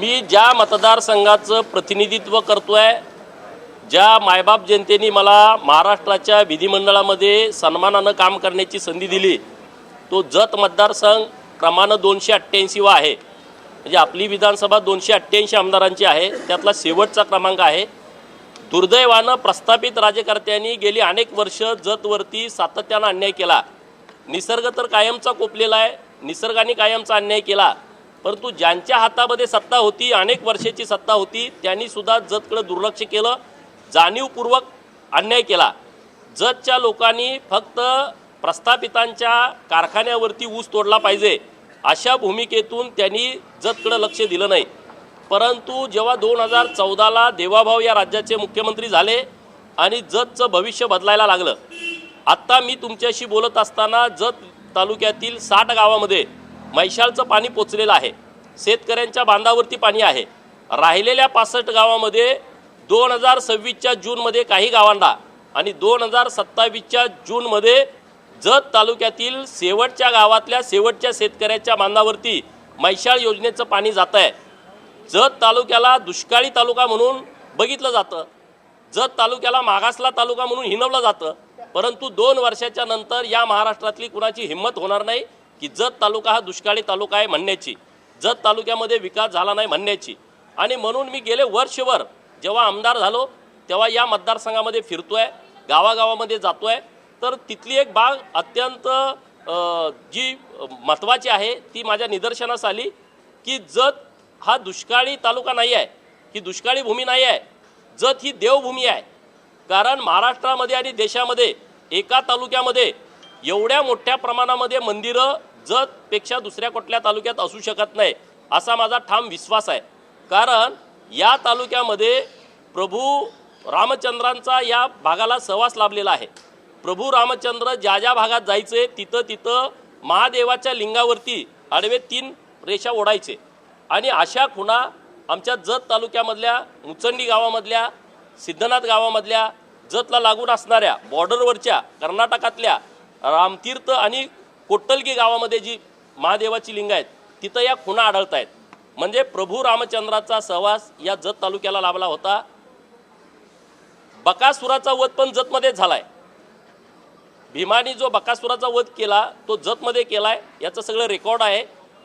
मी ज्या मतदारसंघाचं प्रतिनिधित्व करतोय, ज्या मायबाप जनतेने मला महाराष्ट्राच्या विधिमंडळामध्ये सन्मानानं काम करण्याची संधी दिली, तो जत मतदारसंघ क्रमांक 288 वा आहे। म्हणजे आपली विधानसभा 288 आमदारांची आहे, त्यातला शेवटचा क्रमांक आहे। दुर्दैवानं प्रस्थापित राज्यकर्त्यांनी गेली अनेक वर्ष जतवरती सातत्यानं अन्याय केला। निसर्ग तर कायमचा कोपलेला आहे, निसर्गाने कायमचा अन्याय केला, परंतु ज्यांच्या हातामध्ये सत्ता होती, अनेक वर्षाची सत्ता होती, त्यांनी सुद्धा जतकडे दुर्लक्ष केलं, जाणीवपूर्वक अन्याय केला। जतच्या लोकांनी फक्त प्रस्थापितांच्या कारखान्यावरती ऊस तोडला पाहिजे अशा भूमिकेतून त्यांनी जतकडे लक्ष दिलं नाही। परंतु जेव्हा 2014ला देवाभाऊ या राज्याचे मुख्यमंत्री झाले आणि जतचं भविष्य बदलायला लागलं, आत्ता मी तुमच्याशी बोलत असताना जत तालुक्यातील 60 गावामध्ये मैशालचं पाणी पोचलेलं आहे, शेतकऱ्यांच्या बांधावरती पाणी आहे। राहिलेल्या 65 गावामध्ये 2026च्या जूनमध्ये काही गावांना आणि 2027च्या जूनमध्ये जत तालुक्यातील शेवटच्या गावातल्या शेवटच्या शेतकऱ्याच्या बांधावरती मैशाळ योजनेचं पाणी जात आहे। जत तालुक्याला दुष्काळी तालुका म्हणून बघितलं जातं, जत तालुक्याला मागासला तालुका म्हणून हिणवलं जातं, परंतु 2 वर्षाच्या नंतर या महाराष्ट्रातली कुणाची हिंमत होणार नाही की जत तालुका हा दुष्काळी तालुका आहे म्हणण्याची, जत तालुक्यामध्ये विकास झाला नाही म्हणण्याची। आणि म्हणून मी गेले वर्षभर जेव्हा आमदार झालो तेव्हा या मतदारसंघामध्ये फिरतोय, गावागावामध्ये जातोय, तर तिथली एक बाब अत्यंत जी महत्त्वाची आहे ती माझ्या निदर्शनास आली की जत हा दुष्काळी तालुका नाही आहे, ही दुष्काळी भूमी नाही आहे, जत ही देवभूमी आहे। कारण महाराष्ट्रामध्ये आणि देशामध्ये एका तालुक्यामध्ये एवढ्या मोठ्या प्रमाणामध्ये मंदिरं जतपेक्षा दुसऱ्या कुठल्या तालुक्यात असू शकत नाही असा माझा ठाम विश्वास आहे। कारण या तालुक्यामध्ये प्रभू रामचंद्रांचा या भागाला सहवास लाभलेला आहे। प्रभू रामचंद्र ज्या ज्या भागात जायचे तिथं तिथं महादेवाच्या लिंगावरती आडवे 3 रेषा ओढायचे आणि अशा खुणा आमच्या जत तालुक्यामधल्या मुचंडी गावामधल्या, सिद्धनाथ गावामधल्या, जतला लागून असणाऱ्या बॉर्डरवरच्या कर्नाटकातल्या रामतीर्थ आणि कोट्टलगी गावामध्ये जी महादेवाची लिंग आहेत तिथं या खुणा आढळत आहेत। म्हणजे प्रभू रामचंद्राचा सहवास या जत तालुक्याला लाभला होता। बकासुराचा वध पण जतमध्येच झालाय। भीमानी जो बकासुराचा वध केला तो जतमध्ये केलाय, याचं सगळं रेकॉर्ड आहे।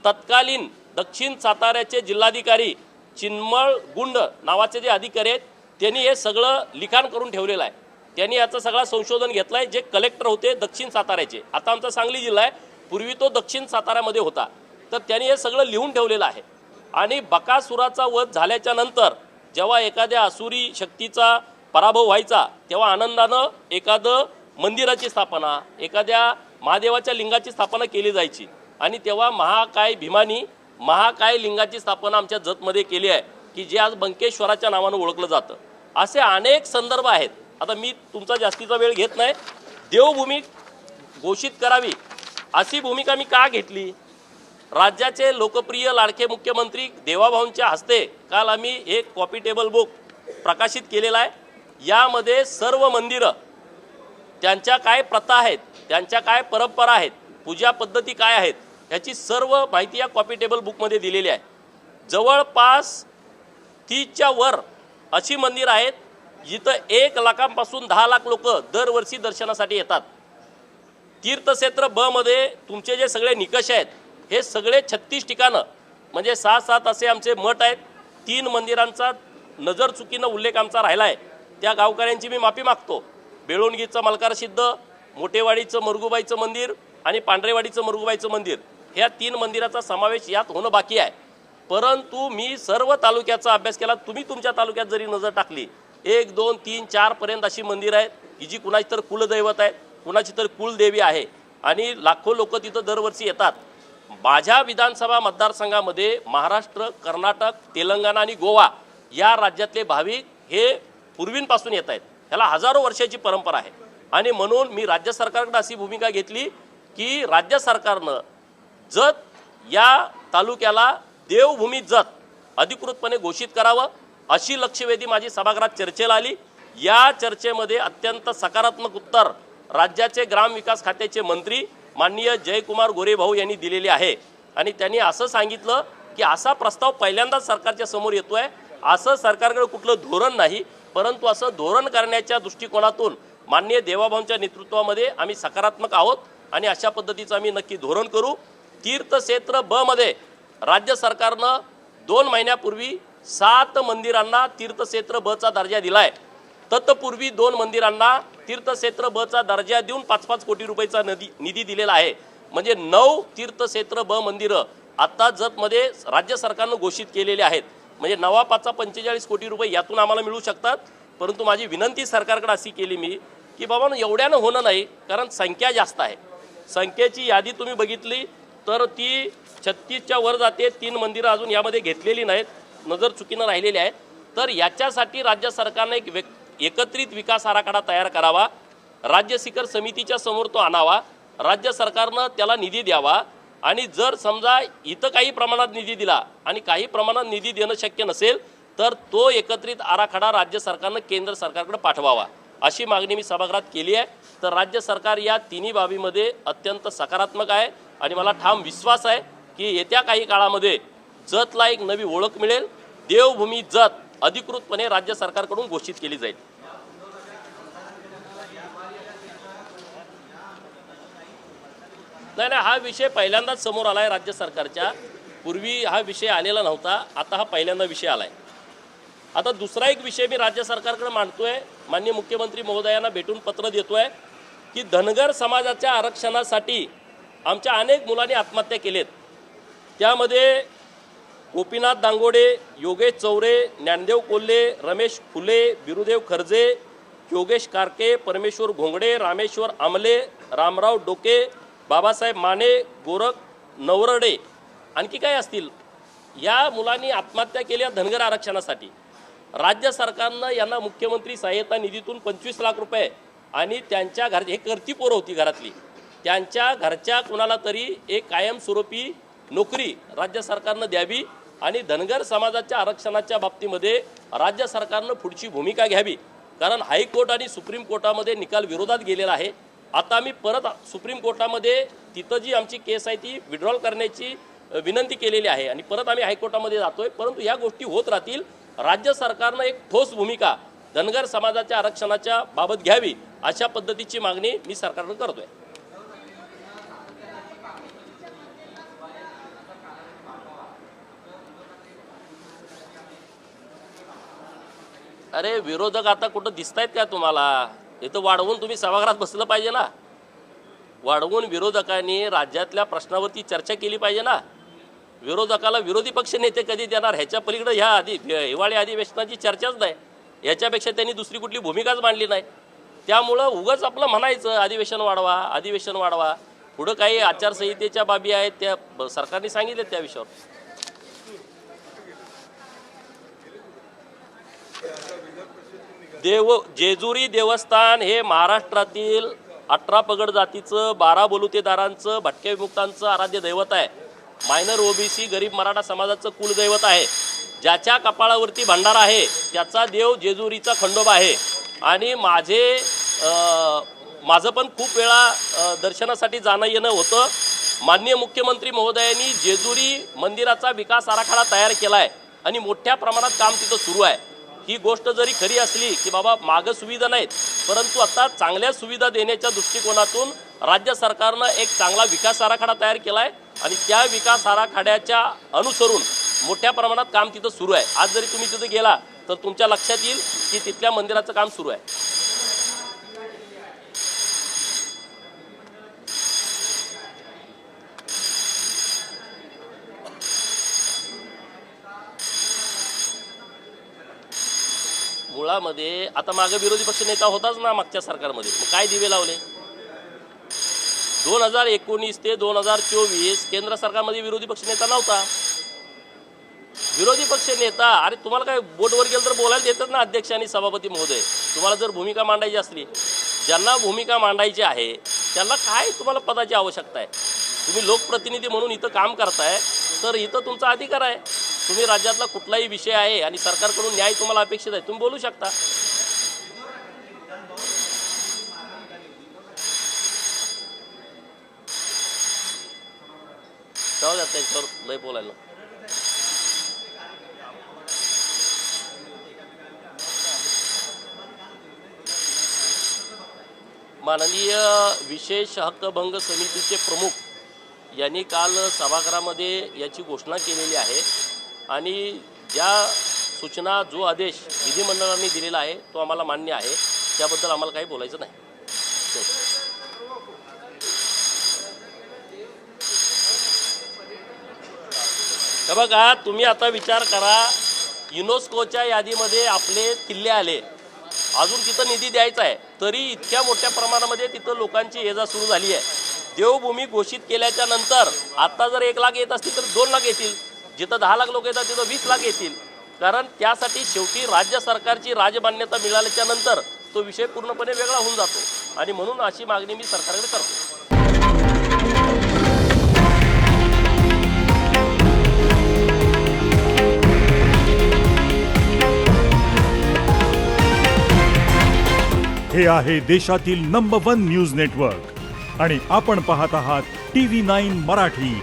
तत्कालीन दक्षिण साताऱ्याचे जिल्हाधिकारी चिन्मळ गुंड नावाचे जे अधिकारी आहेत त्यांनी हे सगळं लिखाण करून ठेवलेलं आहे। त्यांनी याचं सगळं संशोधन घेतलं आहे। जे कलेक्टर होते दक्षिण साताऱ्याचे, आता आमचा सांगली जिल्हा आहे, पूर्वी तो दक्षिण साताऱ्यामध्ये होता, तर त्यांनी हे सगळं लिहून ठेवलेलं आहे। आणि बकासुराचा वध झाल्याच्या नंतर जेव्हा एखाद्या असुरी शक्तीचा पराभव व्हायचा तेव्हा आनंदानं एखादं मंदिराची स्थापना, एखाद्या महादेवाच्या लिंगाची स्थापना केली जायची आणि तेव्हा महाकाय भीमानी महाकाय लिंगाची स्थापना आमच्या जतमध्ये केली आहे की जे आज बंकेश्वराच्या नावानं ओळखलं जातं। असे अनेक संदर्भ आहेत। आता मी तुमचा जास्तीचा वेळ घेत नाही। देवभूमी घोषित करावी अशी भूमिका मी का घेतली? राज्याचे लोकप्रिय लाडके मुख्यमंत्री देवाभाऊंच्या हस्ते काल आम्ही एक कॉपी टेबल बुक प्रकाशित केलेला आहे। यामध्ये सर्व मंदिरं, त्यांच्या काय प्रथा आहेत, त्यांच्या काय परंपरा आहेत, पूजा पद्धती काय आहेत, ह्याची सर्व माहिती या कॉपी टेबल बुकमध्ये दिलेली आहे। जवळपास 30च्या वर अशी मंदिरं आहेत जिथं 1 लाखांपासून 10 लाख लोक दरवर्षी दर्शनासाठी येतात। तीर्थक्षेत्र ब मध्ये तुमचे जे सगळे निकष आहेत हे सगळे 36 ठिकाणं म्हणजे 6-7 असे आमचे मठ आहेत। 3 मंदिरांचा नजर चुकीनं उल्लेख आमचा राहिला आहे, त्या गावकऱ्यांची मी माफी मागतो। बेळुणगीचं मलकारसिद्ध, मोठेवाडीचं मरगुबाईचं मंदिर आणि पांढरेवाडीचं मरगुबाईचं मंदिर, ह्या 3 मंदिराचा समावेश यात होणं बाकी आहे। परंतु मी सर्व तालुक्याचा अभ्यास केला। तुम्ही तुमच्या तालुक्यात जरी नजर टाकली 1, 2, 3, 4 पर्यंत अशी मंदिरं आहेत की जी कुणाची तर कुलदैवत आहे, कुणाची तर कुलदेवी आहे आणि लाखो लोक तिथं दरवर्षी येतात। माझ्या विधानसभा मतदारसंघामध्ये महाराष्ट्र, कर्नाटक, तेलंगणा आणि गोवा या राज्यातले भाविक हे पूर्वीपासून येत आहेत। ह्याला हजारो वर्षाची परंपरा आहे आणि म्हणून मी राज्य सरकारकडे अशी भूमिका घेतली की राज्य सरकारनं जत या तालुक्याला देवभूमी जत अधिकृतपणे घोषित करावं अशी लक्षवेधी माझी सभागृहात चर्चेला आली। या चर्चेमध्ये अत्यंत सकारात्मक उत्तर राज्याचे ग्रामविकास खात्याचे मंत्री माननीय जयकुमार गोरे भाऊ यांनी दिलेले आहे आणि त्यांनी असं सांगितलं की असा प्रस्ताव पहिल्यांदाच सरकारच्या समोर येतोय। असं सरकारकडे कुठलं धोरण नाही, परंतु असं धोरण करण्याच्या दृष्टिकोनातून माननीय देवाभाऊंच्या नेतृत्वामध्ये आम्ही सकारात्मक आहोत आणि अशा पद्धतीचं आम्ही नक्की धोरण करू। तीर्थक्षेत्र ब मध्ये राज्य सरकारनं 2 महिन्यापूर्वी 7 मंदिरांना तीर्थक्षेत्र ब चा दर्जा दिलाय। तत्पूर्वी 2 मंदिरांना तीर्थक्षेत्र ब चा दर्जा देऊन 5-5 कोटी रुपयाचा निधी दिलेला आहे। म्हणजे 9 तीर्थक्षेत्र ब मंदिरं आता जतमध्ये राज्य सरकारनं घोषित केलेले आहेत। म्हणजे 9-5 45 कोटी रुपये यातून आम्हाला मिळू शकतात। परंतु माझी विनंती सरकारकडे अशी केली मी की बाबा एवढ्यानं होणं नाही, कारण संख्या जास्त आहे। संख्येची यादी तुम्ही बघितली तर ती 36च्या वर जाते। 3 मंदिरं अजून यामध्ये घेतलेली नाहीत, नजर चुकीनं राहिलेली आहेत। तर याच्यासाठी राज्य सरकारने एक एकत्रित विकास आराखडा तयार करावा, राज्य शिखर समितीच्या समोर तो आणावा, राज्य सरकारनं त्याला निधी द्यावा आणि जर समजा इथं काही प्रमाणात निधी दिला आणि काही प्रमाणात निधी देणं शक्य नसेल तर तो एकत्रित आराखडा राज्य सरकारनं केंद्र सरकारकडे पाठवावा, अशी मागणी मी सभागृहात केली आहे। तर राज्य सरकार या तिन्ही बाबीमध्ये अत्यंत सकारात्मक आहे आणि मला ठाम विश्वास आहे की येत्या काही काळामध्ये जतला एक नवी ओळख मिळेल। देवभूमी जत अधिकृतपणे राज्य सरकारकडून घोषित केली जाईल। नाही, हा विषय पहिल्यांदाच समोर आलाय राज्य सरकारच्या। पूर्वी हा विषय आलेला नव्हता, आता हा पहिल्यांदा विषय आलाय। आता दुसरा एक विषय मी राज्य सरकारकडे मांडतोय, माननीय मुख्यमंत्री महोदयांना भेटून पत्र देतोय की धनगर समाजाच्या आरक्षणासाठी आमच्या अनेक मुलांनी आत्महत्या केलेत। त्यामध्ये गोपीनाथ दांगोडे, योगेश चौरे, ज्ञानदेव कोल्हे, रमेश फुले, बिरुदेव खर्जे, योगेश कारके, परमेश्वर घोंगडे, रामेश्वर आमले, रामराव डोके, बाबासाहेब माने, गोरख नवरडे, आणखी काय असतील, या मुलांनी आत्महत्या केल्या धनगर आरक्षणासाठी। राज्य सरकारनं यांना मुख्यमंत्री सहाय्यता निधीतून 25 लाख रुपये आणि त्यांच्या घर हे करती पोरं होती घरातली, त्यांच्या घरच्या कुणाला तरी एक कायमस्वरूपी नोकरी राज्य सरकारनं द्यावी आणि धनगर समाजाच्या आरक्षणाच्या बाबतीमध्ये राज्य सरकारनं पुढची भूमिका घ्यावी। कारण हायकोर्ट आणि सुप्रीम कोर्टामध्ये निकाल विरोधात गेलेला आहे। आता आम्ही परत सुप्रीम कोर्टामध्ये तिथं जी आमची केस आहे ती विड्रॉल करण्याची विनंती केलेली आहे आणि परत आम्ही हायकोर्टामध्ये जातोय। परंतु या गोष्टी होत राहतील, राज्य सरकारनं एक ठोस भूमिका धनगर समाजाच्या आरक्षणाच्या बाबत घ्यावी, अशा पद्धतीची मागणी मी सरकारकडे करतोय। अरे विरोधक आता कुठं दिसतायत का तुम्हाला? इथं वाढवून तुम्ही सभागृहात बसलं पाहिजे ना, वाढवून विरोधकांनी राज्यातल्या प्रश्नावरती चर्चा केली पाहिजे ना। विरोधकाला विरोधी पक्ष नेते कधी देणार? ह्याच्या पलीकडे ह्या हिवाळी अधिवेशनाची चर्चाच नाही, याच्यापेक्षा त्यांनी दुसरी कुठली भूमिकाच मांडली नाही। त्यामुळं उगाच आपलं म्हणायचं अधिवेशन वाढवा, अधिवेशन वाढवा, पुढं काही आचारसंहितेच्या बाबी आहेत त्या सरकारने सांगितले त्या विषयावर। जेजुरी देवस्थान हे महाराष्ट्रातील 18 पगड जातीचं, 12 बलुतेदारांचं, भटक्या विमुक्तांचं आराध्य दैवत आहे। मायनर ओबीसी गरीब मराठा समाजाचं कुलदैवत आहे। ज्याच्या कपाळावरती भंडारा आहे त्याचा देव जेजुरीचा खंडोबा आहे। आणि माझं पण खूप वेळा दर्शनासाठी जाणं येणं होतं। माननीय मुख्यमंत्री महोदयांनी जेजुरी मंदिराचा विकास आराखडा तयार केला आहे आणि मोठ्या प्रमाणात काम तिथं सुरू आहे। ही गोष्ट जरी खरी असली की बाबा मागं सुविधा नाहीत, परंतु आता चांगल्या सुविधा देण्याच्या दृष्टिकोनातून राज्य सरकारनं एक चांगला विकास आराखडा तयार केला आहे आणि त्या विकास आराखड्याच्या अनुसरून मोठ्या प्रमाणात काम तिथं सुरू आहे। आज जरी तुम्ही तिथे गेला तर तुमच्या लक्षात येईल की तिथल्या मंदिराचं काम सुरू आहे। मुळामध्ये आता मागे विरोधी पक्ष नेता होताच ना मागच्या सरकारमध्ये, मग काय दिवे लावले? 2019 ते 2024 केंद्र सरकारमध्ये विरोधी पक्ष नेता नव्हता। विरोधी पक्ष नेता, अरे तुम्हाला काय बोर्डवर गेलं तर बोलायला देतात ना अध्यक्ष आणि सभापती महोदय। तुम्हाला जर भूमिका मांडायची असली, ज्यांना भूमिका मांडायची आहे त्यांना काय तुम्हाला पदाची आवश्यकता आहे? तुम्ही लोकप्रतिनिधी म्हणून इथं काम करताय तर इथं तुमचा अधिकार आहे। तुम्ही राज्यातला कुठलाही विषय आहे आणि सरकारकडून न्याय तुम्हाला अपेक्षित आहे, तुम्ही बोलू शकता। जाऊ द्या, त्यांच्यावर लय बोलायला। माननीय विशेष हक्कभंग समितीचे प्रमुख यांनी काल सभागृहामध्ये याची घोषणा केलेली आहे आणि ज्या सूचना जो आदेश विधिमंडळाने दिलेला आहे तो आम्हाला मान्य आहे, त्याबद्दल आम्हाला काही बोलायचं नाही. हे बघा, तुम्ही आता विचार करा, युनेस्कोच्या यादीमध्ये आपले किल्ले आले, अजून तिथं निधी द्यायचा आहे, तरी इतक्या मोठ्या प्रमाणामध्ये तिथं लोकांची ये-जा सुरू झाली आहे. देवभूमी घोषित केल्याच्या नंतर आता जर 1 लाख येत असतील तर 2 लाख येतील, जिथं 10 लाख लोक येतात तिथं 20 लाख येतील. कारण त्यासाठी शेवटी राज्य सरकारची राजमान्यता मिळाल्याच्या नंतर तो विषय पूर्णपणे वेगळा होऊन जातो आणि म्हणून अशी मागणी मी सरकारकडे करतो. हे आहे देशातील नंबर 1 न्यूज नेटवर्क आणि आपण पाहत आहात TV9 मराठी,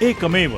एकमेव.